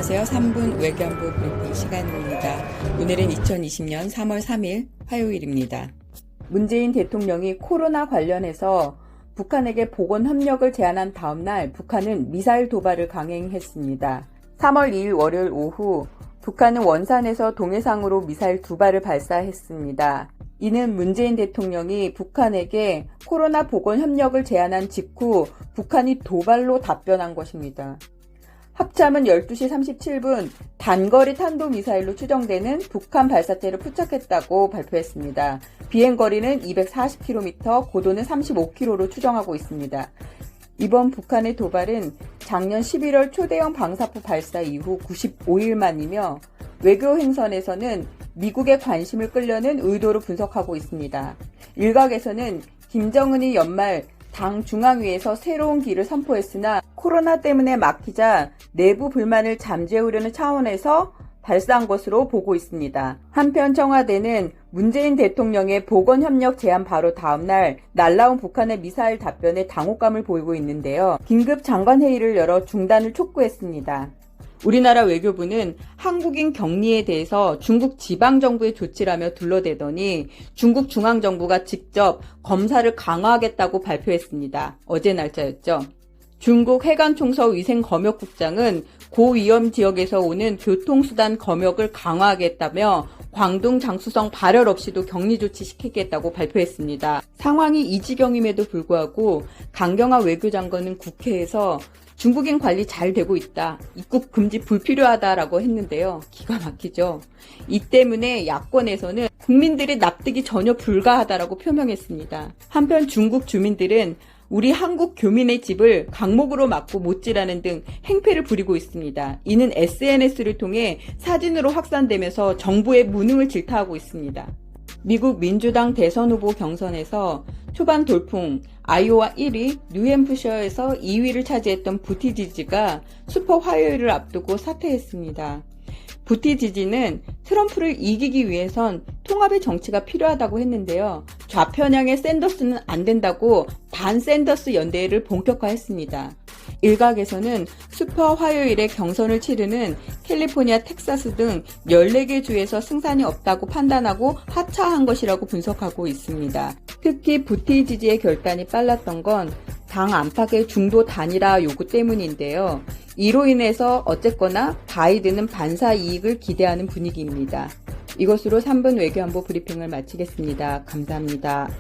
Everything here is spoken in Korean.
안녕하세요. 3분 외교안보 브리핑 시간입니다. 오늘은 2020년 3월 3일 화요일입니다. 문재인 대통령이 코로나 관련해서 북한에게 보건 협력을 제안한 다음 날 북한은 미사일 도발을 강행했습니다. 3월 2일 월요일 오후 북한은 원산에서 동해상으로 미사일 2발을 발사했습니다. 이는 문재인 대통령이 북한에게 코로나 보건 협력을 제안한 직후 북한이 도발로 답변한 것입니다. 합참은 12시 37분 단거리 탄도미사일로 추정되는 북한 발사체를 포착했다고 발표했습니다. 비행거리는 240km, 고도는 35km로 추정하고 있습니다. 이번 북한의 도발은 작년 11월 초대형 방사포 발사 이후 95일 만이며 외교 행선에서는 미국의 관심을 끌려는 의도로 분석하고 있습니다. 일각에서는 김정은이 연말 당 중앙위에서 새로운 길을 선포했으나 코로나 때문에 막히자 내부 불만을 잠재우려는 차원에서 발사한 것으로 보고 있습니다. 한편 청와대는 문재인 대통령의 보건협력 제안 바로 다음 날 날라온 북한의 미사일 답변에 당혹감을 보이고 있는데요. 긴급 장관회의를 열어 중단을 촉구했습니다. 우리나라 외교부는 한국인 격리에 대해서 중국 지방정부의 조치라며 둘러대더니 중국 중앙정부가 직접 검사를 강화하겠다고 발표했습니다. 어제 날짜였죠. 중국 해관총서 위생검역국장은 고위험 지역에서 오는 교통수단 검역을 강화하겠다며 광둥 장수성 발열 없이도 격리 조치 시키겠다고 발표했습니다. 상황이 이 지경임에도 불구하고 강경화 외교장관은 국회에서 중국인 관리 잘 되고 있다. 입국 금지 불필요하다라고 했는데요. 기가 막히죠. 이 때문에 야권에서는 국민들의 납득이 전혀 불가하다라고 표명했습니다. 한편 중국 주민들은 우리 한국 교민의 집을 강목으로 막고 못지라는 등 행패를 부리고 있습니다. 이는 SNS를 통해 사진으로 확산되면서 정부의 무능을 질타하고 있습니다. 미국 민주당 대선 후보 경선에서 초반 돌풍 아이오와 1위, 뉴햄프셔에서 2위를 차지했던 부티지지가 슈퍼 화요일을 앞두고 사퇴했습니다. 부티지지는 트럼프를 이기기 위해선 통합의 정치가 필요하다고 했는데요. 좌편향의 샌더스는 안 된다고 반샌더스 연대를 본격화했습니다. 일각에서는 슈퍼 화요일에 경선을 치르는 캘리포니아, 텍사스 등 14개 주에서 승산이 없다고 판단하고 하차한 것이라고 분석하고 있습니다. 특히 부티지지의 결단이 빨랐던 건 당 안팎의 중도 단일화 요구 때문인데요. 이로 인해서 어쨌거나 바이든은 반사 이익을 기대하는 분위기입니다. 이것으로 3분 외교안보 브리핑을 마치겠습니다. 감사합니다.